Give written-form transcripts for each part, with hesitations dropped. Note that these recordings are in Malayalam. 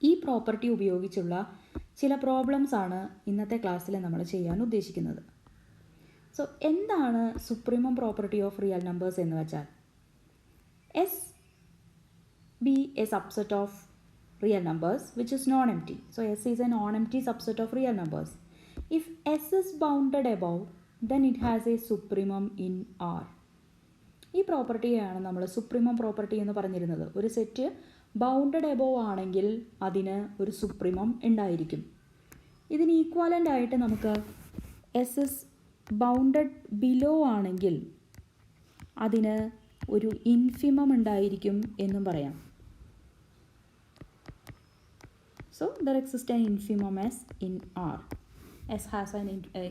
ഈ പ്രോപ്പർട്ടി ഉപയോഗിച്ചുള്ള ചില പ്രോബ്ലംസ് ആണ് ഇന്നത്തെ ക്ലാസ്സിൽ നമ്മൾ ചെയ്യാൻ ഉദ്ദേശിക്കുന്നത്. സോ എന്താണ് supremum property of real numbers എന്ന് വെച്ചാൽ, S be A subset of real numbers which is non-empty. So S is a non-empty subset of real numbers. If S is bounded above, then it has a supremum in R. ഈ പ്രോപ്പർട്ടിയാണ് നമ്മൾ സുപ്രീമം പ്രോപ്പർട്ടി എന്ന് പറഞ്ഞിരുന്നത്. ഒരു സെറ്റ് ബൗണ്ടഡ് എബോവ് ആണെങ്കിൽ അതിന് ഒരു സുപ്രീമം ഉണ്ടായിരിക്കും. ഇതിന് ഈക്വാലൻ്റ് ആയിട്ട് നമുക്ക് എസ് ഇസ് ബൗണ്ടഡ് ബിലോ ആണെങ്കിൽ അതിന് ഒരു ഇൻഫിമം ഉണ്ടായിരിക്കും എന്നും പറയാം. So there exists an infimum S in R. S has an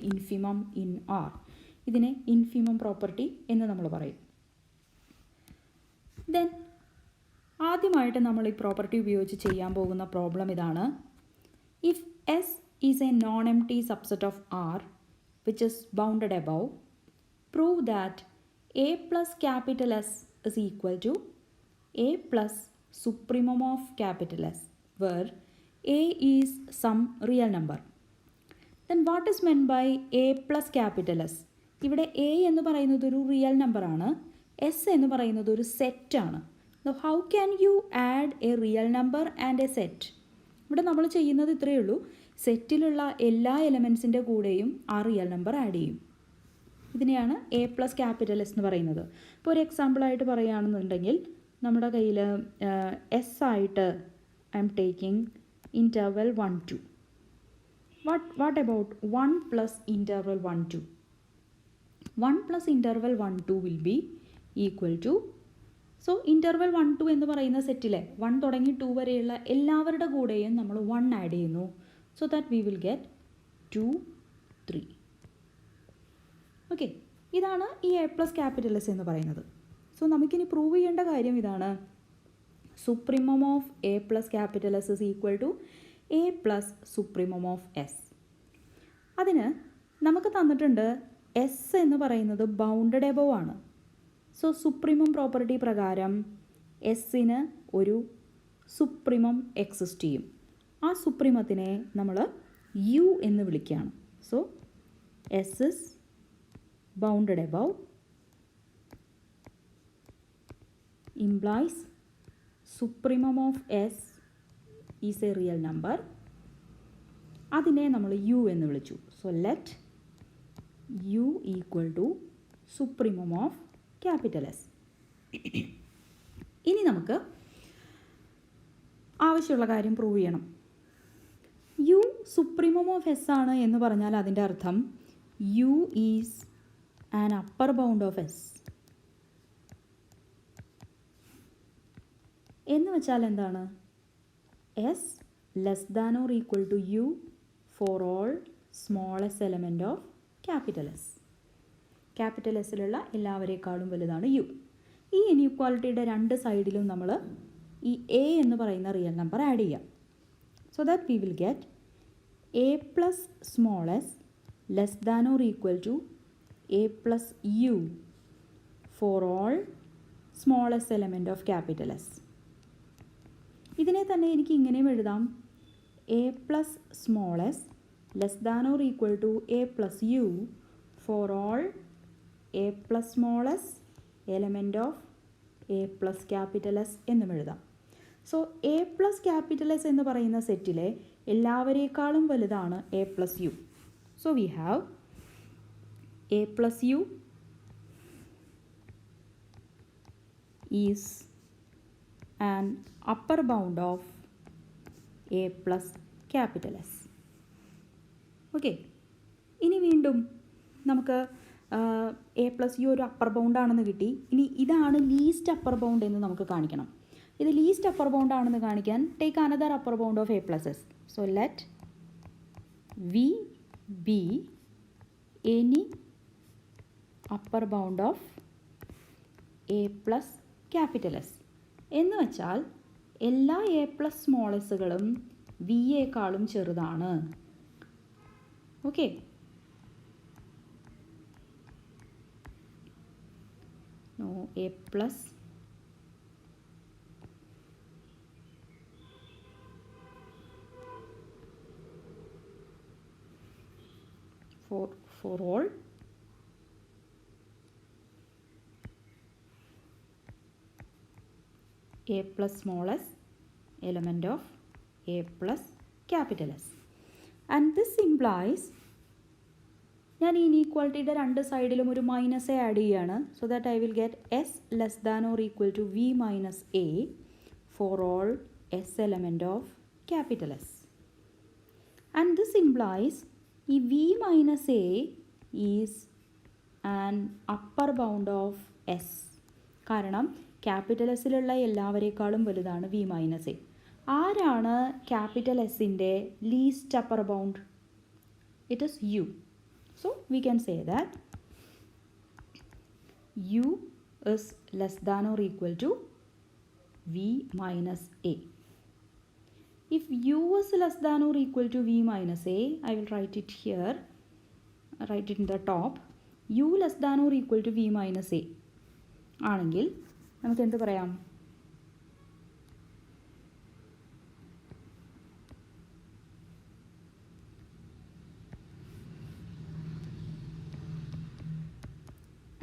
infimum in R. ഇതിനെ ഇൻഫിമം പ്രോപ്പർട്ടി എന്ന് നമ്മൾ പറയും. ദെൻ ആദ്യമായിട്ട് നമ്മൾ ഈ പ്രോപ്പർട്ടി ഉപയോഗിച്ച് ചെയ്യാൻ പോകുന്ന പ്രോബ്ലം ഇതാണ്. If S is a non empty subset of R which is bounded above, prove that A plus capital S is equal to A plus supremum of capital S where A is some real number. Then what is meant by A plus capital S? ഇവിടെ A എന്ന് പറയുന്നത് ഒരു റിയൽ നമ്പറാണ്, S എന്ന് പറയുന്നത് ഒരു സെറ്റാണ്. How can you add A real number and A set? ഇവിടെ നമ്മൾ ചെയ്യുന്നത് ഇത്രയേ ഉള്ളൂ, സെറ്റിലുള്ള എല്ലാ എലമെൻസിൻ്റെ കൂടെയും ആ റിയൽ നമ്പർ ആഡ് ചെയ്യും. ഇതിനെയാണ് A പ്ലസ് ക്യാപിറ്റൽ എസ് എന്ന് പറയുന്നത്. ഇപ്പോൾ ഒരു എക്സാമ്പിളായിട്ട് പറയുകയാണെന്നുണ്ടെങ്കിൽ നമ്മുടെ കയ്യിൽ എസ് ആയിട്ട് I am taking interval 1 2. What about 1 plus interval 1 2? 1 plus interval 1 2 will be equal to, so interval 1 2 എന്ന് പറയുന്ന സെറ്റിലെ 1 തുടങ്ങി 2 വരെയുള്ള എല്ലാവരുടെ കൂടെയും നമ്മൾ 1 ആഡ് ചെയ്യുന്നു. So that we will get 2 3. Okay, ഇതാണ് ഈ എ പ്ലസ് ക്യാപിറ്റൽ എസ് എന്ന് പറയുന്നത്. സോ നമുക്കിനി പ്രൂവ് ചെയ്യേണ്ട കാര്യം ഇതാണ്. Supremum of A plus capital S is equal to A plus supremum of S. അതിന് നമുക്ക് തന്നിട്ടുണ്ട് S എന്ന് പറയുന്നത് ബൗണ്ടഡ് എബവ് ആണ്. സോ സുപ്രീമം പ്രോപ്പർട്ടി പ്രകാരം എസ്സിന് ഒരു സുപ്രീമം എക്സിസ്റ്റ് ചെയ്യും. ആ സുപ്രീമത്തിനെ നമ്മൾ യു എന്ന് വിളിക്കുകയാണ്. So S is bounded above implies supremum of S is a real number. അതിനെ നമ്മൾ യു എന്ന് വിളിച്ചു. So let U equal to supremum of capital S. ഇനി നമുക്ക് ആവശ്യമുള്ള കാര്യം പ്രൂവ് ചെയ്യണം. യു സുപ്രീമം ഓഫ് എസ് ആണ് എന്ന് പറഞ്ഞാൽ അതിൻ്റെ അർത്ഥം U is an upper bound of S എന്ന് വെച്ചാൽ എന്താണ്? S less than or equal to U for all smallest element of capital S. Capital എസ്സിലുള്ള എല്ലാവരേക്കാളും വലുതാണ് യു. ഈ ഇൻഇക്വാലിറ്റിയുടെ രണ്ട് സൈഡിലും നമ്മൾ ഈ എ എന്ന് പറയുന്ന റിയൽ നമ്പർ ആഡ് ചെയ്യാം. So that we will get A plus small S less than or equal to A plus U for all smallest element of capital S. ഇതിനെ തന്നെ എനിക്ക് ഇങ്ങനെയും എഴുതാം. A plus small S less than or equal to A plus U for all A plus small S element of A plus capital S എന്നും എഴുതാം. So A plus capital S എന്ന് പറയുന്ന സെറ്റിലെ എല്ലാവരേക്കാളും വലുതാണ് A plus U. So we have A plus U is an upper bound of A plus capital S. Okay, ഇനി വീണ്ടും നമുക്ക് എ പ്ലസ് യു ഒരു അപ്പർ ബൗണ്ട് ആണെന്ന് കിട്ടി. ഇനി ഇതാണ് ലീസ്റ്റ് അപ്പർ ബൗണ്ട് എന്ന് നമുക്ക് കാണിക്കണം. ഇത് ലീസ്റ്റ് അപ്പർ ബൗണ്ട് ആണെന്ന് കാണിക്കാൻ take another upper bound of A plus S. So let V be any upper bound of A plus capital S. എന്ന് വെച്ചാൽ എല്ലാ എ പ്ലസ് സ്മോൾ എസ്സുകളും വിയേക്കാളും ചെറുതാണ്. Okay, a plus for all a plus small s element of a plus capital S. And this implies ഞാൻ ഈ ഇനീക്വാളിറ്റിയുടെ രണ്ട് സൈഡിലും ഒരു മൈനസ് എ ആഡ് ചെയ്യാണ്. So that I will get S less than or equal to V minus A for all S element of capital S. And this implies ഈ V minus A is an upper bound of S. കാരണം ക്യാപിറ്റൽ എസ്സിലുള്ള എല്ലാവരേക്കാളും വലുതാണ് വി മൈനസ് എ. ആരാണ് ക്യാപിറ്റൽ എസ്സിൻ്റെ least upper bound? It is U. So we can say that u is less than or equal to v minus a. If u is less than or equal to v minus a, I will write it here, write it in the top. u less than or equal to v minus a ആണെങ്കിൽ നമുക്ക് എന്ത് പറയാം?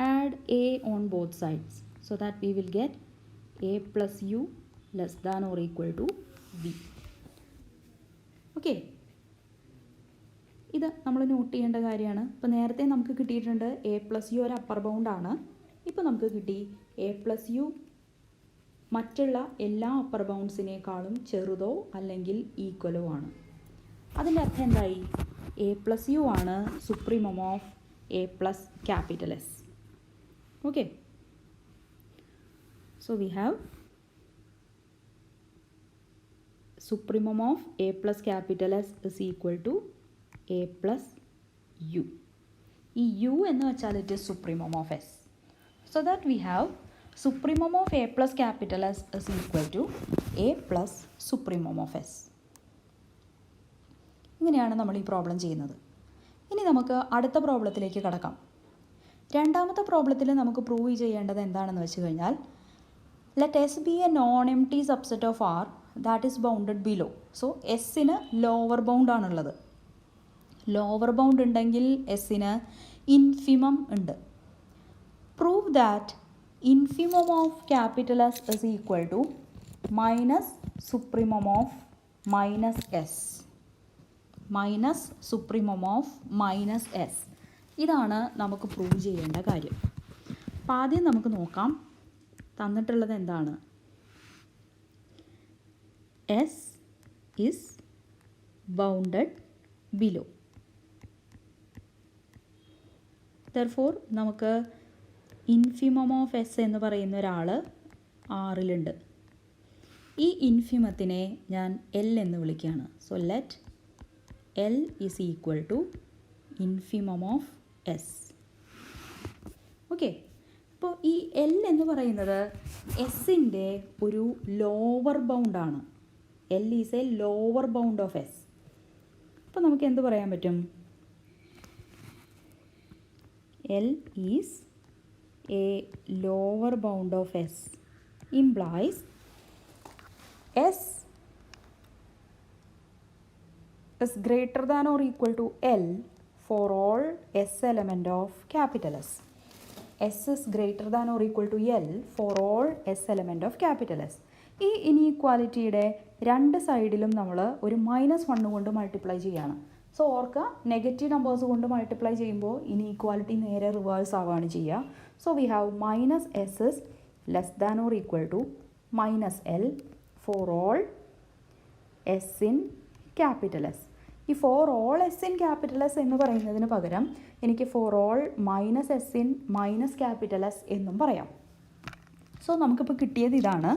Add a on both sides so that we will get a plus u less than or equal to v. Okay, ഇത് നമ്മൾ നോട്ട് ചെയ്യേണ്ട കാര്യമാണ്. ഇപ്പോൾ നേരത്തെ നമുക്ക് കിട്ടിയിട്ടുണ്ട് എ പ്ലസ് യു ഒരു അപ്പർ ബൗണ്ടാണ്. ഇപ്പോൾ നമുക്ക് കിട്ടി എ പ്ലസ് യു മറ്റുള്ള എല്ലാ അപ്പർ ബൗണ്ട്സിനേക്കാളും ചെറുതോ അല്ലെങ്കിൽ ഈക്വലോ ആണ്. അതിൻ്റെ അർത്ഥം എന്തായി? എ പ്ലസ് യു ആണ് supremum of A plus capital S. Okay, so we have supremum of a plus capital S is equal to a plus u. ഈ u എന്ന് വെച്ചാൽ it is supremum of S. So that we have supremum of a plus capital S is equal to a plus supremum of S. ഇങ്ങനെയാണ് നമ്മൾ ഈ പ്രോബ്ലം ചെയ്യുന്നത്. ഇനി നമുക്ക് അടുത്ത പ്രോബ്ലത്തിലേക്ക് കടക്കാം. രണ്ടാമത്തെ പ്രോബ്ലത്തിൽ നമുക്ക് പ്രൂവ് ചെയ്യേണ്ടത് എന്താണെന്ന് വെച്ച് കഴിഞ്ഞാൽ, let S be a non empty subset of R that is bounded below. So എസ്സിന് ലോവർ ബൗണ്ട് ആണുള്ളത്. ലോവർ ബൗണ്ട് ഉണ്ടെങ്കിൽ എസ്സിന് ഇൻഫിമം ഉണ്ട്. Prove that infimum of capital S is equal to minus supremum of minus S. Minus supremum of minus S. ഇതാണ് നമുക്ക് പ്രൂവ് ചെയ്യേണ്ട കാര്യം. അപ്പോൾ ആദ്യം നമുക്ക് നോക്കാം തന്നിട്ടുള്ളത് എന്താണ്. S is bounded below. Therefore നമുക്ക് ഇൻഫിമം ഓഫ് എസ് എന്ന് പറയുന്ന ഒരാൾ ആറിലുണ്ട്. ഈ ഇൻഫിമത്തിനെ ഞാൻ എൽ എന്ന് വിളിക്കുകയാണ്. So let L is equal to infimum of S. Okay, അപ്പോൾ ഈ എൽ എന്ന് പറയുന്നത് എസ്സിൻ്റെ ഒരു ലോവർ ബൗണ്ടാണ്. L is a lower bound of S. അപ്പോൾ നമുക്ക് എന്ത് പറയാൻ പറ്റും? L is a lower bound of S implies S is greater than or equal to L for all S element of capital S. S is greater than or equal to L for all S element of capital S. ഈ ഇനീക്വാലിറ്റിയുടെ രണ്ട് സൈഡിലും നമ്മൾ ഒരു -1 കൊണ്ട് മൾട്ടിപ്ലൈ ചെയ്യാണ്. സോ ഓർക്കുക, നെഗറ്റീവ് നമ്പേഴ്സ് കൊണ്ട് മൾട്ടിപ്ലൈ ചെയ്യുമ്പോൾ ഇനീക്വാലിറ്റി നേരെ റിവേഴ്സ് ആവുകയാണ് ചെയ്യുക. So we have minus S is less than or equal to minus L for all S in capital S. ഈ for all S in capital S എന്ന് പറയുന്നതിന് പകരം എനിക്ക് for all minus S in minus capital S എന്നും പറയാം. സോ നമുക്കിപ്പോൾ കിട്ടിയത് ഇതാണ്.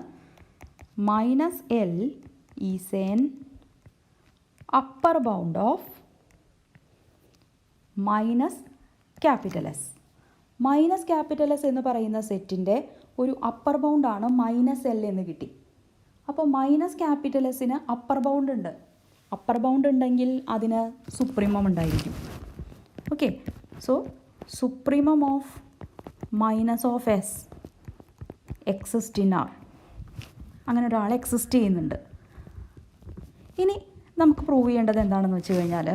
Minus L is an upper bound of minus capital S. Minus capital S എന്ന് പറയുന്ന സെറ്റിൻ്റെ ഒരു അപ്പർ ബൗണ്ടാണ് മൈനസ് എൽ എന്ന് കിട്ടി. അപ്പോൾ മൈനസ് ക്യാപിറ്റൽ എസിന് അപ്പർ ബൗണ്ട് ഉണ്ട്. അപ്പർ ബൗണ്ട് ഉണ്ടെങ്കിൽ അതിന് സുപ്രീമം ഉണ്ടായിരിക്കും. Okay, so supremum of minus of S exist in R. അങ്ങനെ ഒരാൾ എക്സിസ്റ്റ് ചെയ്യുന്നുണ്ട്. ഇനി നമുക്ക് പ്രൂവ് ചെയ്യേണ്ടത് എന്താണെന്ന് വെച്ച് കഴിഞ്ഞാൽ,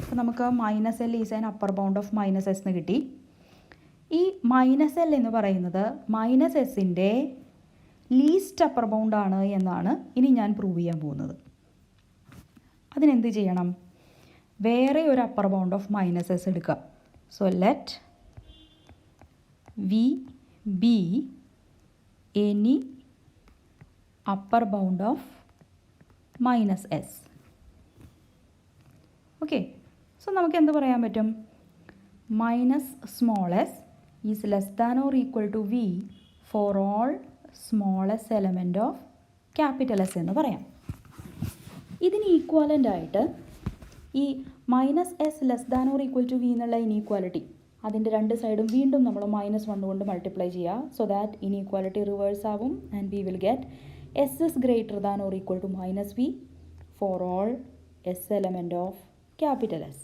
അപ്പോൾ നമുക്ക് minus L is an upper bound of minus S എന്ന് കിട്ടി. ഈ മൈനസ് എൽ എന്ന് പറയുന്നത് മൈനസ് എസിൻ്റെ ലീസ്റ്റ് അപ്പർ ബൗണ്ടാണ് എന്നാണ് ഇനി ഞാൻ പ്രൂവ് ചെയ്യാൻ പോകുന്നത്. അതിനെന്ത് ചെയ്യണം? വേറെ ഒരു upper bound of minus S എടുക്കുക. So let V be any upper bound of minus S. Okay, so നമുക്ക് എന്ത് പറയാൻ പറ്റും? Minus small S is less than or equal to V for all smallest element of capital S എന്ന് പറയാം. ഇതിന് ഈക്വാലൻ്റ് ആയിട്ട് ഈ minus S less than or equal to V എന്നുള്ള ഇനീക്വാലിറ്റി അതിൻ്റെ രണ്ട് സൈഡും വീണ്ടും നമ്മൾ -1 കൊണ്ട് മൾട്ടിപ്ലൈ ചെയ്യുക. സോ ദാറ്റ് ഇനീക്വാലിറ്റി റിവേഴ്സ് ആവും and we will get S is greater than or equal to minus V for all S element of capital S.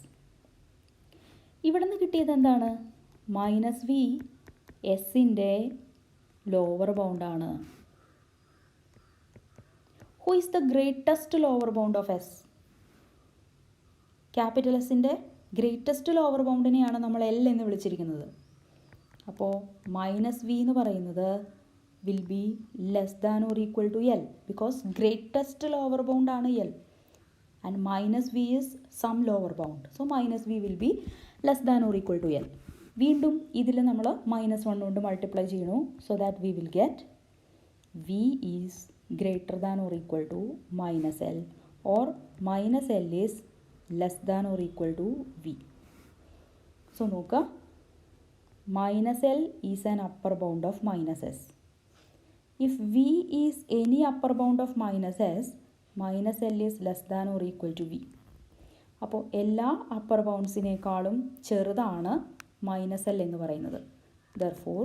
ഇവിടെ നിന്ന് കിട്ടിയത് എന്താണ്? മൈനസ് വി എസിൻ്റെ ലോവർ ബൗണ്ടാണ്. Who is the greatest lower bound of S? Capital എസിൻ്റെ ഗ്രേറ്റസ്റ്റ് ലോവർ ബൗണ്ടിനെയാണ് നമ്മൾ എൽ എന്ന് വിളിച്ചിരിക്കുന്നത്. അപ്പോൾ മൈനസ് വി എന്ന് പറയുന്നത് will be less than or equal to L because greatest lower ബൗണ്ടാണ് L and minus V is some lower bound. So minus V will be less than or equal to L. വീണ്ടും ഇതിൽ നമ്മൾ -1 കൊണ്ട് മൾട്ടിപ്ലൈ ചെയ്യണു. So that we will get V is greater than or equal to minus L or minus L is less than or equal to V. So നോക്കുക, minus L is an upper bound of minus S. If V is any upper bound of minus S, minus L is less than or equal to V. അപ്പോൾ എല്ലാ അപ്പർ ബൗണ്ട്സിനേക്കാളും ചെറുതാണ് മൈനസ് എൽ എന്ന് പറയുന്നത്. ദർഫോർ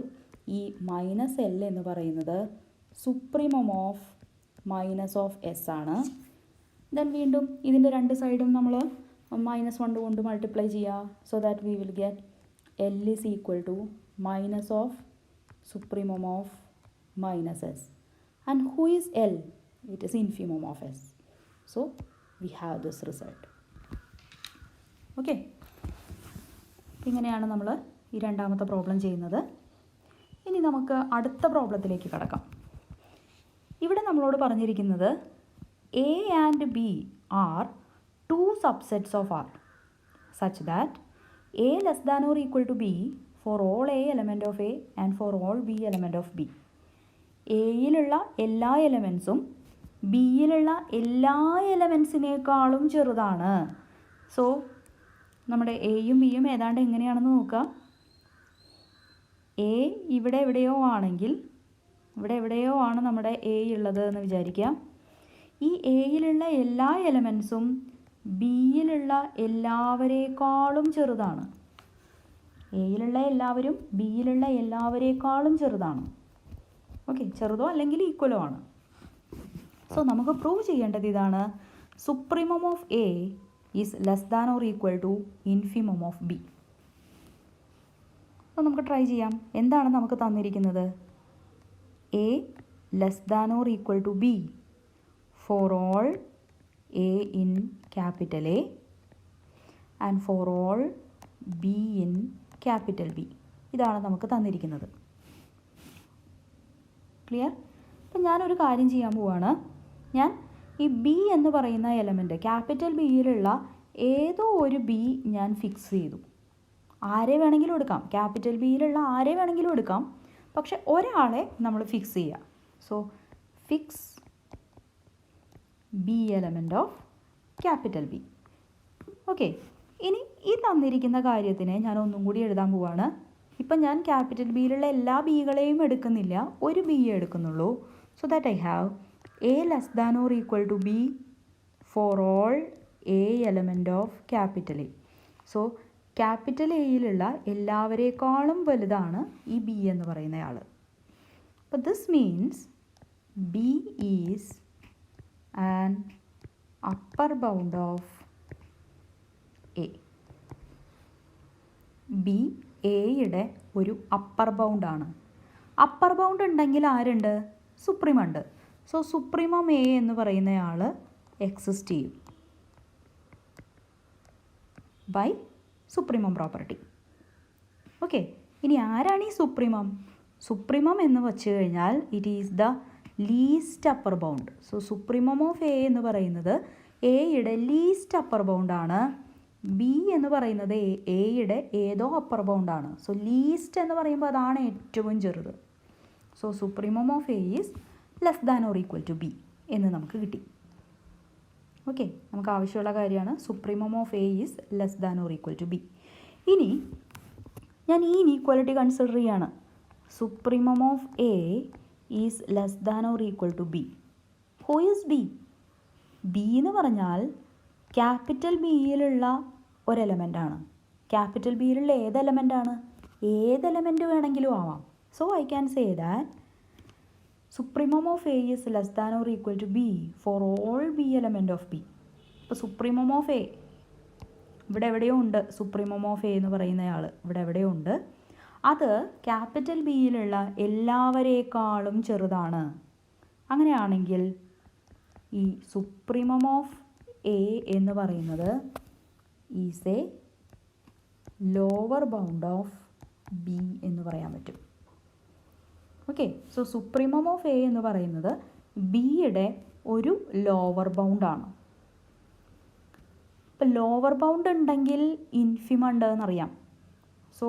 ഈ മൈനസ് എൽ എന്ന് പറയുന്നത് supremum of minus of S ആണ്. ദെൻ വീണ്ടും ഇതിൻ്റെ രണ്ട് സൈഡും നമ്മൾ -1 കൊണ്ട് മൾട്ടിപ്ലൈ ചെയ്യുക. So that we will get L is equal to minus of supremum of minus S. And who is L? It is infimum of S. So we have this result. Okay, ഇങ്ങനെയാണ് നമ്മൾ ഈ രണ്ടാമത്തെ പ്രോബ്ലം ചെയ്യുന്നത്. ഇനി നമുക്ക് അടുത്ത പ്രോബ്ലത്തിലേക്ക് കടക്കാം. ഇവിടെ നമ്മളോട് പറഞ്ഞിരിക്കുന്നത് A and B are two subsets of R such that A less than or equal to B for all A element of A and for all B element of B. എയിലുള്ള എല്ലാ എലമെൻസും ബിയിലുള്ള എല്ലാ എലമെൻസിനേക്കാളും ചെറുതാണ്. സോ നമ്മുടെ എയും ബിയും ഏതാണ്ട് എങ്ങനെയാണെന്ന് നോക്കുക. എ ഇവിടെ എവിടെയോ ആണെങ്കിൽ ഇവിടെ എവിടെയോ ആണ് നമ്മുടെ എ ഉള്ളത് എന്ന് വിചാരിക്കുക. ഈ എയിലുള്ള എല്ലാ എലമെൻസും ബിയിലുള്ള എല്ലാവരേക്കാളും ചെറുതാണ്. എയിലുള്ള എല്ലാവരും ബിയിലുള്ള എല്ലാവരേക്കാളും ചെറുതാണ്. ഓക്കെ, ചെറുതോ അല്ലെങ്കിൽ ഈക്വലോ ആണ്. സോ നമുക്ക് പ്രൂവ് ചെയ്യേണ്ടത് ഇതാണ്: supremum of A is less than or equal to infimum of B. അപ്പോൾ നമുക്ക് ട്രൈ ചെയ്യാം. എന്താണ് നമുക്ക് തന്നിരിക്കുന്നത്? A less than or equal to B for all A in capital A and for all B in capital B. ഇതാണ് നമുക്ക് തന്നിരിക്കുന്നത്. ക്ലിയർ? അപ്പം ഞാനൊരു കാര്യം ചെയ്യാൻ പോവാണ്. ഞാൻ ഈ ബി എന്ന് പറയുന്ന എലമെൻറ്റ് ക്യാപിറ്റൽ ബിയിലുള്ള ഏതോ ഒരു ബി ഞാൻ ഫിക്സ് ചെയ്തു. ആരെ വേണമെങ്കിലും എടുക്കാം, ക്യാപിറ്റൽ ബിയിലുള്ള ആരെ വേണമെങ്കിലും എടുക്കാം, പക്ഷെ ഒരാളെ നമ്മൾ ഫിക്സ് ചെയ്യുക. So fix B element of capital B. Okay, ഇനി ഈ തന്നിരിക്കുന്ന കാര്യത്തിനെ ഞാൻ ഒന്നും കൂടി എഴുതാൻ പോവാണ്. ഇപ്പം ഞാൻ ക്യാപിറ്റൽ ബിയിലുള്ള എല്ലാ ബികളെയും എടുക്കുന്നില്ല, ഒരു ബിയെ എടുക്കുന്നുള്ളൂ. So that I have A less than or equal to B for all A element of capital A. So capital എയിലുള്ള എല്ലാവരേക്കാളും വലുതാണ് ഈ ബി എന്ന് പറയുന്നയാൾ. അപ്പോൾ this means B is an upper bound of A. B എയുടെ ഒരു അപ്പർ ബൗണ്ടാണ്. അപ്പർ ബൗണ്ട് ഉണ്ടെങ്കിൽ ആരുണ്ട്? സുപ്രീം ഉണ്ട്. സോ സുപ്രീമം എ എന്ന് പറയുന്നയാൾ എക്സിസ്റ്റ് ചെയ്യും. By supremum property. ഓക്കെ, ഇനി ആരാണ് ഈ സുപ്രീമം? സുപ്രീമം എന്ന് വെച്ച് കഴിഞ്ഞാൽ it is the least upper bound. So supremum of A എന്ന് പറയുന്നത് എയുടെ ലീസ്റ്റ് അപ്പർ ബൗണ്ടാണ്. ബി എന്ന് പറയുന്നത് എയുടെ ഏതോ അപ്പർ ബൗണ്ടാണ്. സോ ലീസ്റ്റ് എന്ന് പറയുമ്പോൾ അതാണ് ഏറ്റവും ചെറുത്. So supremum of A is less than or equal to B എന്ന് നമുക്ക് കിട്ടി. ഓക്കെ, നമുക്ക് ആവശ്യമുള്ള കാര്യമാണ് supremum of A is less than or equal to B. ഇനി ഞാൻ ഈ ഇനീക്വാലിറ്റി കൺസിഡർ ചെയ്യാണ്. Supremum of A is less than or equal to B. Who is B? B എന്ന് പറഞ്ഞാൽ ക്യാപിറ്റൽ ബിയിലുള്ള ഒരു എലമെൻ്റാണ്. ക്യാപിറ്റൽ ബിയിലുള്ള ഏത് എലമെൻ്റാണ്? ഏത് എലമെൻ്റ് വേണമെങ്കിലും ആവാം. So I can say that supremum of A is less than or equal to B for all B element of B. ഇപ്പോൾ സുപ്രീമം ഓഫ് എ ഇവിടെ എവിടെയോ ഉണ്ട്. സുപ്രീമം ഓഫ് എ എന്ന് പറയുന്നയാൾ ഇവിടെ എവിടെയോ ഉണ്ട്. അത് ക്യാപിറ്റൽ ബിയിലുള്ള എല്ലാവരേക്കാളും ചെറുതാണ്. അങ്ങനെയാണെങ്കിൽ ഈ സുപ്രീമം ഓഫ് എ എന്ന് പറയുന്നത് is a lower bound of B എന്ന് പറയാൻ പറ്റും. Okay, so supremum of A എന്ന് പറയുന്നത് ബിയുടെ ഒരു ലോവർ ബൗണ്ടാണ്. ഇപ്പം ലോവർ ബൗണ്ട് ഉണ്ടെങ്കിൽ ഇൻഫിമം ഉണ്ട് എന്നറിയാം. സോ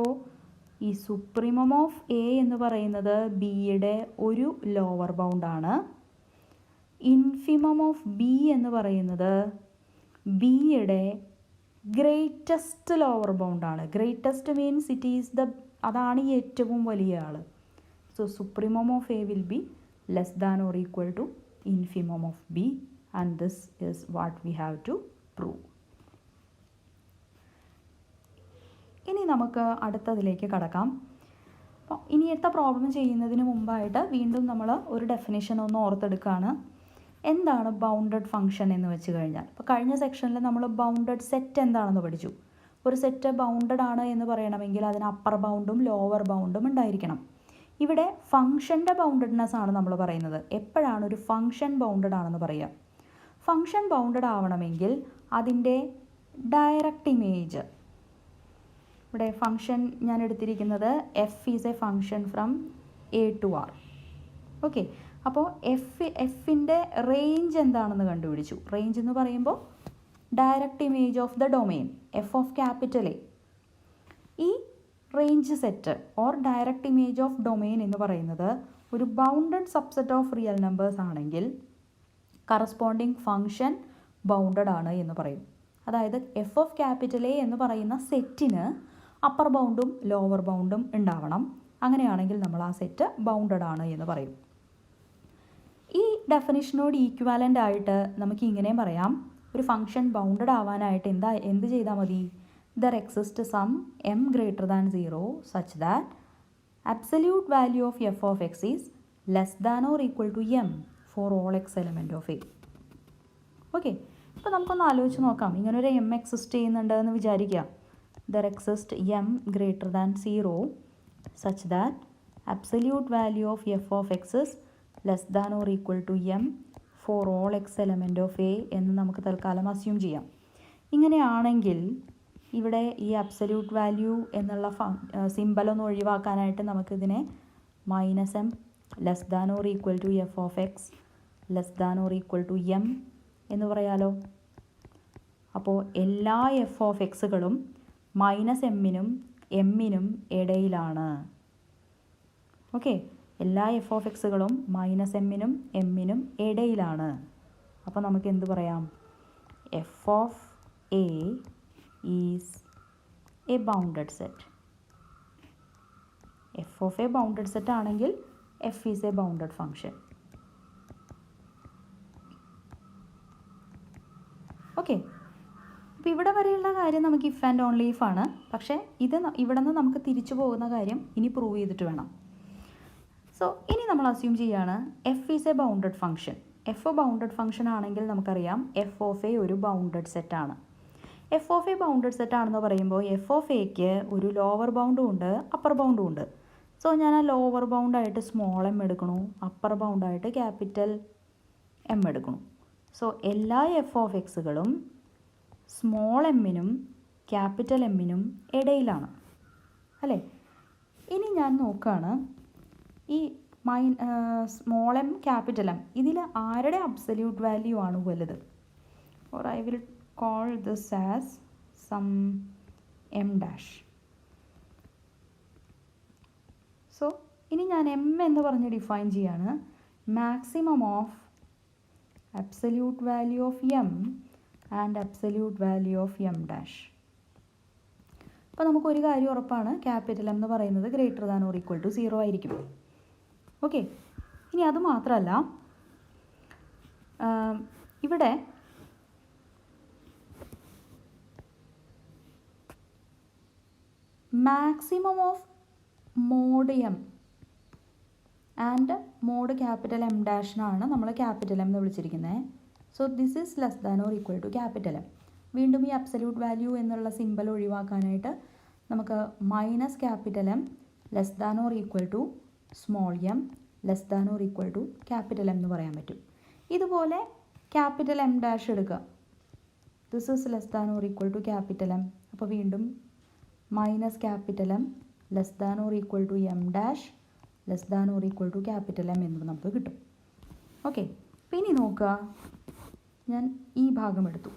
ഈ സുപ്രീമം ഓഫ് എ എന്ന് പറയുന്നത് ബിയുടെ ഒരു ലോവർ ബൗണ്ടാണ്. ഇൻഫിമം ഓഫ് ബി എന്ന് പറയുന്നത് ബിയുടെ ഗ്രേറ്റസ്റ്റ് ലോവർ ബൗണ്ടാണ്. Greatest means it is the, അതാണ് ഏറ്റവും വലിയ ആൾ. So supremum of A will be less than or equal to infimum of B and this is what we have to prove. ഇനി നമുക്ക് അടുത്തതിലേക്ക് കടക്കാം. അപ്പോൾ ഇനിയത്തെ പ്രോബ്ലം ചെയ്യുന്നതിന് മുമ്പായിട്ട് വീണ്ടും നമ്മൾ ഒരു ഡെഫിനിഷൻ ഒന്ന് ഓർത്തെടുക്കുകയാണ്. എന്താണ് ബൗണ്ടഡ് ഫംഗ്ഷൻ എന്ന് വെച്ച് കഴിഞ്ഞാൽ, ഇപ്പോൾ കഴിഞ്ഞ സെക്ഷനിൽ നമ്മൾ ബൗണ്ടഡ് സെറ്റ് എന്താണെന്ന് പഠിച്ചു. ഒരു സെറ്റ് ബൗണ്ടഡ് ആണ് എന്ന് പറയണമെങ്കിൽ അതിന് അപ്പർ ബൗണ്ടും ലോവർ ബൗണ്ടും ഉണ്ടായിരിക്കണം. ഇവിടെ ഫംഗ്ഷൻ്റെ ബൗണ്ടഡ്നെസ് ആണ് നമ്മൾ പറയുന്നത്. എപ്പോഴാണ് ഒരു ഫംഗ്ഷൻ ബൗണ്ടഡ് ആണെന്ന് പറയുക? ഫംഗ്ഷൻ ബൗണ്ടഡ് ആവണമെങ്കിൽ അതിൻ്റെ ഡയറക്റ്റ് ഇമേജ്, ഇവിടെ ഫംഗ്ഷൻ ഞാൻ എടുത്തിരിക്കുന്നത് F is a function from A to R. Okay, അപ്പോൾ എഫിൻ്റെ റേഞ്ച് എന്താണെന്ന് കണ്ടുപിടിച്ചു. റേഞ്ച് എന്ന് പറയുമ്പോൾ direct image of the domain F of capital A. ഈ range set or direct image of domain എന്ന് പറയുന്നത് ഒരു bounded subset of real numbers ആണെങ്കിൽ കറസ്പോണ്ടിങ് ഫംഗ്ഷൻ ബൗണ്ടഡ് ആണ് എന്ന് പറയും. അതായത് എഫ് ഓഫ് ക്യാപിറ്റൽ എ എന്ന് പറയുന്ന സെറ്റിന് അപ്പർ ബൗണ്ടും ലോവർ ബൗണ്ടും ഉണ്ടാവണം. അങ്ങനെയാണെങ്കിൽ നമ്മൾ ആ സെറ്റ് ബൗണ്ടഡ് ആണ് എന്ന് പറയും. ഈ ഡെഫിനിഷനോട് ഈക്വാലൻ്റ് ആയിട്ട് നമുക്ക് ഇങ്ങനെയും പറയാം, ഒരു ഫംഗ്ഷൻ ബൗണ്ടഡ് ആവാനായിട്ട് എന്ത് ചെയ്താൽ മതി? There exist some M greater than 0 such that absolute value of F of X is less than or equal to M for all X element of A. Okay, ഇപ്പോൾ നമുക്കൊന്ന് ആലോചിച്ച് നോക്കാം. ഇങ്ങനൊരു എം എക്സിസ്റ്റ് ചെയ്യുന്നുണ്ട് എന്ന് വിചാരിക്കുക. There exist M greater than 0 such that absolute value of F of X is less than or equal to M for all X element of A എന്ന് നമുക്ക് തൽക്കാലം അസ്യൂം ചെയ്യാം. ഇങ്ങനെയാണെങ്കിൽ ഇവിടെ ഈ അബ്സല്യൂട്ട് വാല്യൂ എന്നുള്ള സിമ്പലൊന്ന് ഒഴിവാക്കാനായിട്ട് നമുക്കിതിനെ minus M less than or equal to F of X less than or equal to M എന്ന് പറയാലോ. അപ്പോൾ എല്ലാ എഫ് ഓഫ് എക്സുകളും മൈനസ് എമ്മിനും ഇടയിലാണ്. ഓക്കെ, എല്ലാ എഫ് ഓഫ് എക്സുകളും മൈനസ് എമ്മിനും ഇടയിലാണ്. അപ്പോൾ നമുക്ക് എന്ത് പറയാം? F of A is a bounded set. F of A bounded set ആണെങ്കിൽ F is a bounded function. Okay, അപ്പോൾ ഇവിടെ വരെയുള്ള കാര്യം നമുക്ക് ഇഫ് ആൻഡ് ഓൺലി ഇഫ് ആണ്. പക്ഷേ ഇവിടെ നിന്ന് നമുക്ക് തിരിച്ചു പോകുന്ന കാര്യം ഇനി പ്രൂവ് ചെയ്തിട്ട് വേണം. സോ ഇനി നമ്മൾ അസ്യൂം ചെയ്യുകയാണ് F is a bounded function. F bounded function ആണെങ്കിൽ നമുക്കറിയാം എഫ് ഓഫ് എ ഒരു ബൗണ്ടഡ് സെറ്റാണ്. F of A bounded set ആണെന്ന് പറയുമ്പോൾ എഫ് ഓഫ് എക്ക് ഒരു ലോവർ ബൗണ്ടും ഉണ്ട് അപ്പർ ബൗണ്ടും ഉണ്ട്. സോ ഞാൻ ആ ലോവർ ബൗണ്ടായിട്ട് സ്മോൾ എം എടുക്കണു, അപ്പർ ബൗണ്ടായിട്ട് ക്യാപിറ്റൽ എം എടുക്കണു. സോ എല്ലാ എഫ് ഓഫ് എക്സുകളും സ്മോൾ എമ്മിനും ക്യാപിറ്റൽ എമ്മിനും ഇടയിലാണ് അല്ലേ. ഇനി ഞാൻ നോക്കുകയാണ് ഈ സ്മോൾ എം ക്യാപിറ്റൽ എം ഇതിൽ ആരുടെ അബ്സല്യൂട്ട് വാല്യൂ ആണ് വലുത്. Or I will call this as some M dash. So ഇനി ഞാൻ എം എന്ന് പറഞ്ഞ് ഡിഫൈൻ ചെയ്യാണ് maximum of absolute value of m and absolute value of m dash. അപ്പോൾ നമുക്കൊരു കാര്യം ഉറപ്പാണ്, ക്യാപിറ്റൽ എം എന്ന് പറയുന്നത് greater than or equal to 0 ആയിരിക്കും. ഓക്കെ, ഇനി അത് മാത്രമല്ല ഇവിടെ maximum of mod M and mod capital M ഡാഷിനാണ് നമ്മൾ ക്യാപിറ്റൽ എം എന്ന് വിളിച്ചിരിക്കുന്നത്. So this is less than or equal to capital M. വീണ്ടും ഈ അബ്സല്യൂട്ട് വാല്യൂ എന്നുള്ള സിമ്പൽ ഒഴിവാക്കാനായിട്ട് നമുക്ക് minus capital M less than or equal to small M less than or equal to capital M എന്ന് പറയാൻ പറ്റും. ഇതുപോലെ ക്യാപിറ്റൽ എം ഡാഷ് എടുക്കുക, this is less than or equal to capital M. അപ്പോൾ വീണ്ടും minus capital M less than or equal to M dash less than or equal to capital M എന്ന് നമുക്ക് കിട്ടും. ഓക്കെ, പിന്നെ നോക്കുക, ഞാൻ ഈ ഭാഗം എടുത്തു.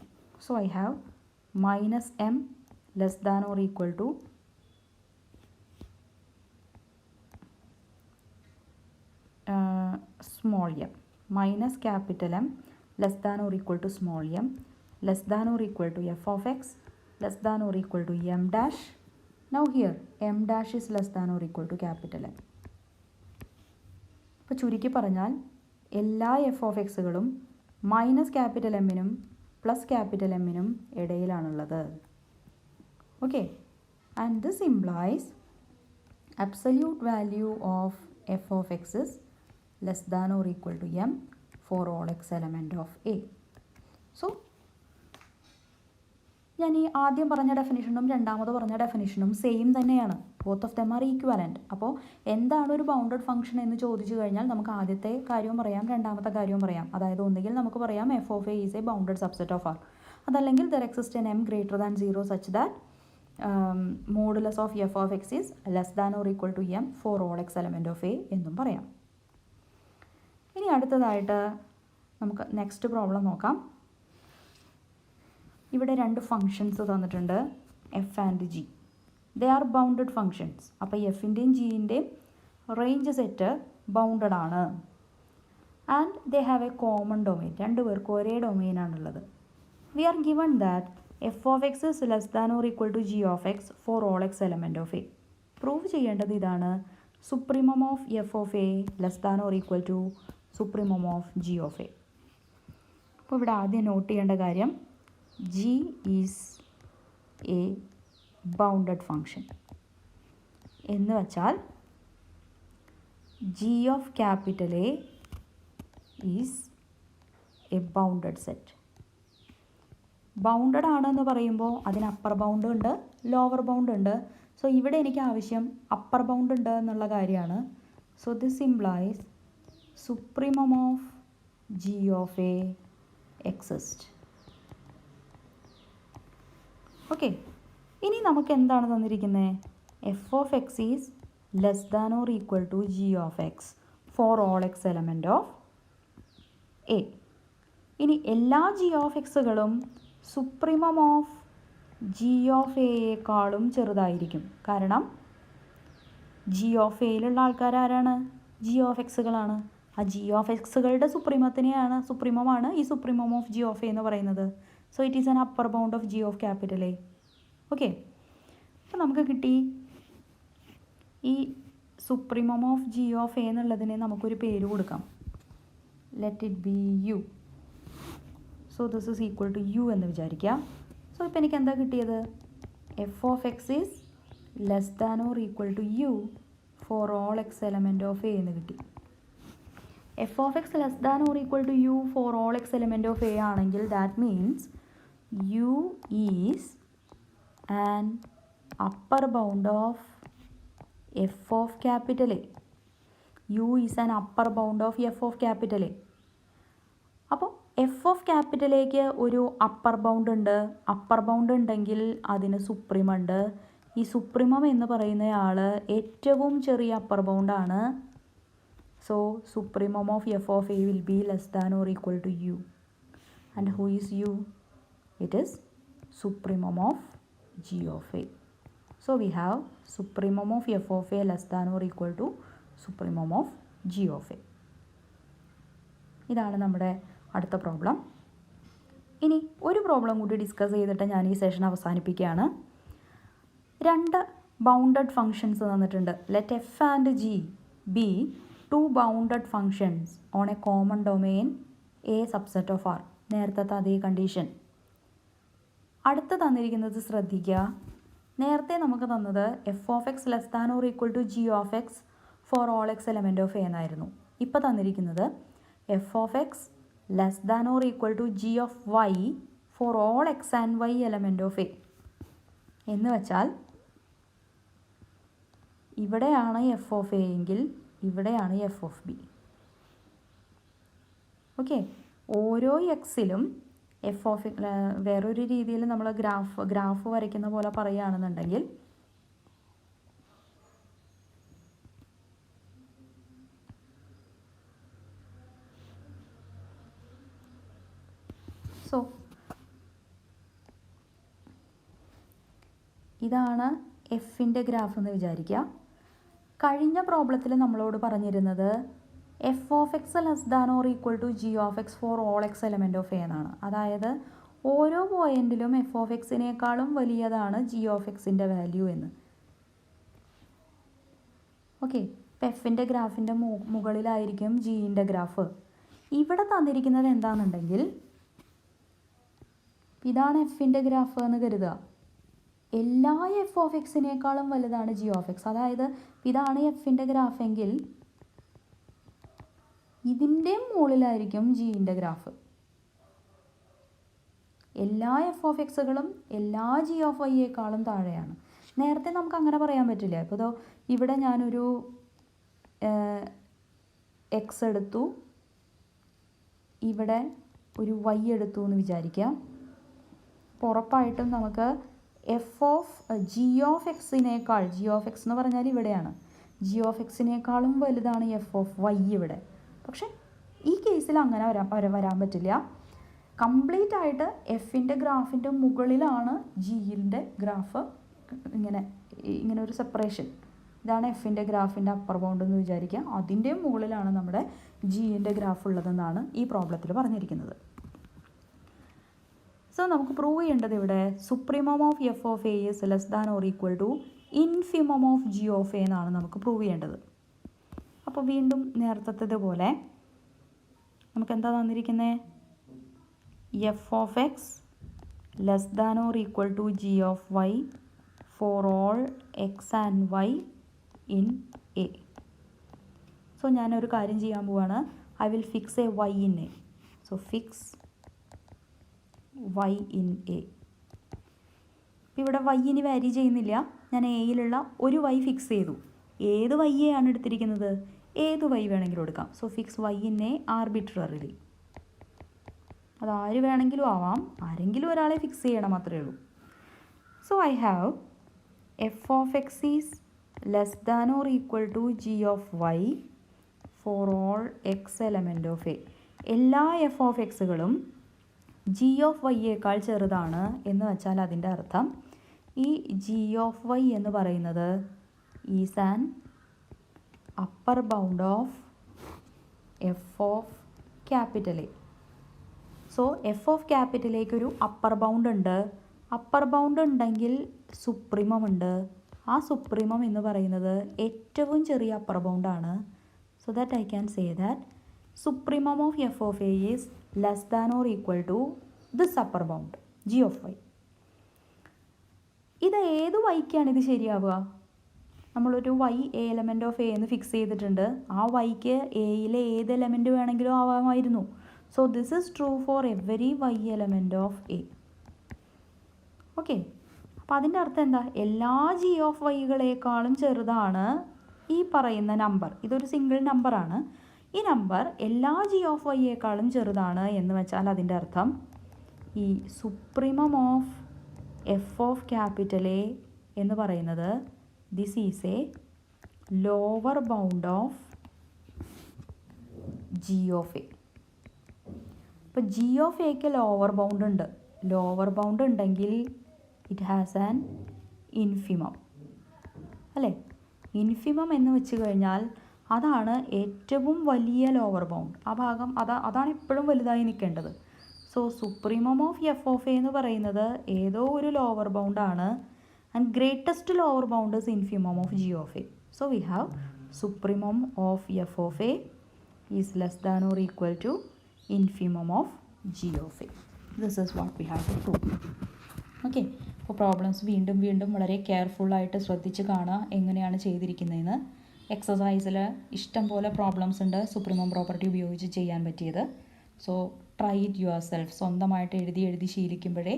So I have minus M less than or equal to small M minus capital M less than or equal to small M less than or equal to F of X less than or equal to M dash. Now here M dash is less than or equal to capital M. അപ്പോൾ ചുരുക്കി പറഞ്ഞാൽ എല്ലാ എഫ് ഓഫ് എക്സുകളും മൈനസ് ക്യാപിറ്റൽ എമ്മിനും പ്ലസ് ക്യാപിറ്റൽ എമ്മിനും ഇടയിലാണുള്ളത്. Okay, and this implies absolute value of F of X is less than or equal to M for all X element of A. So ഞാൻ ഈ ആദ്യം പറഞ്ഞ ഡെഫിനിഷനും രണ്ടാമത് പറഞ്ഞ ഡെഫിനിഷനും സെയിം തന്നെയാണ്. Both of them are equivalent. അപ്പോൾ എന്താണ് ഒരു ബൗണ്ടഡ് ഫംഗ്ഷൻ എന്ന് ചോദിച്ചു കഴിഞ്ഞാൽ നമുക്ക് ആദ്യത്തെ കാര്യവും പറയാം, രണ്ടാമത്തെ കാര്യവും പറയാം. അതായത് ഒന്നുകിൽ നമുക്ക് പറയാം F of A is a bounded subset of R, അതല്ലെങ്കിൽ there exist an M greater than 0 such that modulus of F of X is less than or equal to M for all X element of A എന്നും പറയാം. ഇനി അടുത്തതായിട്ട് നമുക്ക് നെക്സ്റ്റ് പ്രോബ്ലം നോക്കാം. ഇവിടെ രണ്ട് ഫങ്ഷൻസ് തന്നിട്ടുണ്ട്, F and G. They are bounded functions. അപ്പോൾ എഫിൻ്റെയും ജിൻ്റെയും റേഞ്ച് സെറ്റ് ബൗണ്ടഡ് ആണ്. And they have a common domain. രണ്ടുപേർക്കും ഒരേ ഡൊമെയിനാണുള്ളത്. We are given that F of X is less than or equal to G of X for all X element of A. Prove ചെയ്യേണ്ടത് ഇതാണ്, supremum of F of A less than or equal to supremum of G of A. അപ്പോൾ ഇവിടെ ആദ്യം നോട്ട് ചെയ്യേണ്ട കാര്യം, G is a bounded function. എന്ന് വച്ചാൽ G of capital A is a bounded set. Bounded ആണെന്ന് പറയുമ്പോൾ അതിന് അപ്പർ ബൗണ്ട് ഉണ്ട്, ലോവർ ബൗണ്ട് ഉണ്ട്. സോ ഇവിടെ എനിക്ക് ആവശ്യം അപ്പർ ബൗണ്ട് ഉണ്ട് എന്നുള്ള കാര്യമാണ്. So this implies supremum of G of A exist. Okay, ഇനി നമുക്ക് എന്താണ് തന്നിരിക്കുന്നത്? F of X is less than or equal to G of X for all X element of A. ഇനി എല്ലാ ജി ഓഫ് എക്സുകളും സുപ്രീമം ഓഫ് ജി ഓഫ് എയേക്കാളും ചെറുതായിരിക്കും. കാരണം ജി ഓഫ് എയിലുള്ള ആൾക്കാർ ആരാണ്? ജി ഓഫ് എക്സുകളാണ്. ആ ജി ഓഫ് എക്സുകളുടെ സുപ്രീമമാണ് ഈ supremum of G of A എന്ന് പറയുന്നത്. So it is an upper bound of G of capital A. Okay, അപ്പോൾ നമുക്ക് കിട്ടി ഈ supremum of G of A എന്നുള്ളതിനെ നമുക്കൊരു പേര് കൊടുക്കാം. Let it be U. So this is equal to U എന്ന് വിചാരിക്കുക. സോ ഇപ്പോൾ എനിക്ക് എന്താ കിട്ടിയത്? F of X is less than or equal to U for all X element of A എന്ന് കിട്ടി. F of X less than or equal to U for all X element of A ആണെങ്കിൽ that means U is an upper bound of F of capital A. U is an upper bound of F of capital A. അപ്പോൾ എഫ് ഓഫ് ക്യാപിറ്റലേക്ക് ഒരു അപ്പർ ബൗണ്ട് ഉണ്ട്. അപ്പർ ബൗണ്ട് ഉണ്ടെങ്കിൽ അതിന് സുപ്രീം ഉണ്ട്. ഈ സുപ്രീമം എന്ന് പറയുന്നയാൾ ഏറ്റവും ചെറിയ അപ്പർ ബൗണ്ടാണ്. So supremum of F of A will be less than or equal to U. And who is U? It is supremum of g of a. So we have supremum of f of a less than or equal to supremum of g of a. ഇതാണ് നമ്മുടെ അടുത്ത പ്രോബ്ലം. ഇനി ഒരു പ്രോബ്ലം കൂടി ഡിസ്കസ് ചെയ്തിട്ട് ഞാൻ ഈ സെഷൻ അവസാനിപ്പിക്കുകയാണ്. രണ്ട് ബൗണ്ടഡ് ഫങ്ഷൻസ് തന്നിട്ടുണ്ട്. Let F and G be two bounded functions on a common domain A subset of R. നേരത്തെ അതേ കണ്ടീഷൻ. അടുത്ത് തന്നിരിക്കുന്നത് ശ്രദ്ധിക്കുക. നേരത്തെ നമുക്ക് തന്നത് F of X less than or equal to G of X for all X element of A എന്നായിരുന്നു. ഇപ്പോൾ തന്നിരിക്കുന്നത് F of X less than or equal to G of Y for all X and Y element of A. എന്ന് വെച്ചാൽ ഇവിടെയാണ് എഫ് ഓഫ് എ എങ്കിൽ ഇവിടെയാണ് എഫ് ഓഫ് ബി. ഓക്കെ, ഓരോ എക്സിലും എഫ് ഓഫ് വേറൊരു രീതിയിൽ നമ്മൾ ഗ്രാഫ് വരയ്ക്കുന്ന പോലെ പറയുകയാണെന്നുണ്ടെങ്കിൽ സോ ഇതാണ് എഫിൻ്റെ ഗ്രാഫ് എന്ന് വിചാരിക്കുക. കഴിഞ്ഞ പ്രോബ്ലത്തിൽ നമ്മളോട് പറഞ്ഞിരുന്നത് F of X less than or equal to G of X for all X element of A എന്നാണ്. അതായത് ഓരോ പോയിൻറ്റിലും എഫ് ഓഫ് എക്സിനേക്കാളും വലിയതാണ് ജി ഓഫ് എക്സിൻ്റെ വാല്യൂ എന്ന്. ഓക്കെ, ഇപ്പം എഫിൻ്റെ ഗ്രാഫിൻ്റെ മുകളിലായിരിക്കും ജിൻ്റെ ഗ്രാഫ്. ഇവിടെ തന്നിരിക്കുന്നത് എന്താണെന്നുണ്ടെങ്കിൽ ഇതാണ് എഫിൻ്റെ ഗ്രാഫ് എന്ന് കരുതുക. എല്ലാ എഫ് ഓഫ് എക്സിനേക്കാളും വലുതാണ് ജി ഓഫ് എക്സ്. അതായത് ഇതാണ് എഫിൻ്റെ ഗ്രാഫെങ്കിൽ ഇതിൻ്റെ മുകളിലായിരിക്കും ജിൻ്റെ ഗ്രാഫ്. എല്ലാ എഫ് ഓഫ് എക്സുകളും എല്ലാ ജി ഓഫ് വൈയേക്കാളും താഴെയാണ്. നേരത്തെ നമുക്ക് അങ്ങനെ പറയാൻ പറ്റില്ല. ഇപ്പോൾ ഇതോ ഇവിടെ ഞാനൊരു എക്സ് എടുത്തു, ഇവിടെ ഒരു വൈ എടുത്തു എന്ന് വിചാരിക്കാം. അപ്പോൾ ഉറപ്പായിട്ടും നമുക്ക് എഫ് ഓഫ് ജി ഓഫ് എക്സിനേക്കാൾ, ജി ഓഫ് എക്സ് എന്ന് പറഞ്ഞാൽ ഇവിടെയാണ്, ജി ഓഫ് എക്സിനേക്കാളും വലുതാണ് എഫ് ഓഫ് വൈ ഇവിടെ. പക്ഷെ ഈ കേസിൽ അങ്ങനെ വരാൻ പറ്റില്ല. കംപ്ലീറ്റ് ആയിട്ട് എഫിൻ്റെ ഗ്രാഫിൻ്റെ മുകളിലാണ് ജിയിൻ്റെ ഗ്രാഫ്. ഇങ്ങനെ ഒരു സെപ്പറേഷൻ. ഇതാണ് എഫിൻ്റെ ഗ്രാഫിൻ്റെ അപ്പർ ബൗണ്ട് എന്ന് വിചാരിക്കുക. അതിൻ്റെ മുകളിലാണ് നമ്മുടെ ജിയിൻ്റെ ഗ്രാഫ് ഉള്ളതെന്നാണ് ഈ പ്രോബ്ലത്തിൽ പറഞ്ഞിരിക്കുന്നത്. സോ നമുക്ക് പ്രൂവ് ചെയ്യേണ്ടത് ഇവിടെ supremum of F of A is less than or equal to infimum of G of A എന്നാണ് നമുക്ക് പ്രൂവ് ചെയ്യേണ്ടത്. അപ്പോൾ വീണ്ടും നേരത്തേതുപോലെ നമുക്ക് എന്താ തന്നിരിക്കുന്നത്? F of X less than or equal to G of Y for all X and Y in A. So ഞാനൊരു കാര്യം ചെയ്യാൻ പോവാണ്. I will fix a Y in A. So fix Y in A. ഇവിടെ വൈ ഇനി വാരി ചെയ്യുന്നില്ല. ഞാൻ എയിലുള്ള ഒരു വൈ ഫിക്സ് ചെയ്തു. ഏത് വൈയെയാണ് എടുത്തിരിക്കുന്നത്? ഏത് വൈ വേണമെങ്കിലും എടുക്കാം. So fix Y in A arbitrarily. അതാര് വേണമെങ്കിലും ആവാം, ആരെങ്കിലും ഒരാളെ ഫിക്സ് ചെയ്യണം, അത്രയേ ഉള്ളൂ. So I have F of X is less than or equal to G of Y for all X element of A. എല്ലാ എഫ് ഓഫ് എക്സുകളും ജി ഓഫ് വൈയേക്കാൾ ചെറുതാണ് എന്ന് വെച്ചാൽ അതിൻ്റെ അർത്ഥം ഈ ജി ഓഫ് വൈ എന്ന് പറയുന്നത് is an upper bound of F of capital A. So F of capital എക്കൊരു അപ്പർ ബൗണ്ട് ഉണ്ട്. അപ്പർ ബൗണ്ട് ഉണ്ടെങ്കിൽ സുപ്രീമം ഉണ്ട്. ആ സുപ്രീമം എന്ന് പറയുന്നത് ഏറ്റവും ചെറിയ അപ്പർ ബൗണ്ടാണ്. So that I can say that supremum of F of A is less than or equal to this upper bound G of Y. ഇത് ഏത് വൈക്കാണ് ഇത് ശരിയാവുക? നമ്മളൊരു Y a element of A എന്ന് ഫിക്സ് ചെയ്തിട്ടുണ്ട്. ആ വൈക്ക് എയിലെ ഏത് എലമെൻറ്റ് വേണമെങ്കിലും ആവാമായിരുന്നു. So this is true for every Y element of A. Okay, അപ്പോൾ അതിൻ്റെ അർത്ഥം എന്താ? എല്ലാ ജി ഓഫ് വൈകളേക്കാളും ചെറുതാണ് ഈ പറയുന്ന നമ്പർ. ഇതൊരു സിംഗിൾ നമ്പറാണ്. ഈ നമ്പർ എല്ലാ ജി ഓഫ് വൈയേക്കാളും ചെറുതാണ് എന്ന് വെച്ചാൽ അതിൻ്റെ അർത്ഥം ഈ supremum of F of capital A എന്ന് പറയുന്നത് this is a lower bound of G of A. ഇപ്പോൾ ജി ഓഫ് എക്ക് ലോവർ ബൗണ്ട് ഉണ്ട്. ലോവർ ബൗണ്ട് ഉണ്ടെങ്കിൽ ഇറ്റ് ഹാസ് ആൻ ഇൻഫിമം അല്ലേ. ഇൻഫിമം എന്ന് വെച്ച് കഴിഞ്ഞാൽ അതാണ് ഏറ്റവും വലിയ ലോവർ ബൗണ്ട്. ആ ഭാഗം അതാണ് എപ്പോഴും വലുതായി നിൽക്കേണ്ടത്. So supremum of F of A എന്ന് പറയുന്നത് ഏതോ ഒരു ലോവർ ബൗണ്ടാണ്. And greatest lower bound is infimum of G of A. So we have supremum of F of A is less than or equal to infimum of G of A. This is what we have to prove. Okay, അപ്പോൾ പ്രോബ്ലംസ് വീണ്ടും വളരെ കെയർഫുള്ളായിട്ട് ശ്രദ്ധിച്ച് കാണുക എങ്ങനെയാണ് ചെയ്തിരിക്കുന്നതെന്ന്. എക്സസൈസിൽ ഇഷ്ടം പോലെ പ്രോബ്ലംസ് ഉണ്ട് സുപ്രീമം പ്രോപ്പർട്ടി ഉപയോഗിച്ച് ചെയ്യാൻ പറ്റിയത്. So try it your self. സ്വന്തമായിട്ട് എഴുതി ശീലിക്കുമ്പോഴേ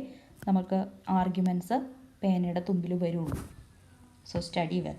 നമുക്ക് ആർഗ്യുമെൻറ്റ്സ് പേനയുടെ തുമ്പിൽ വരുള്ളൂ. So study well.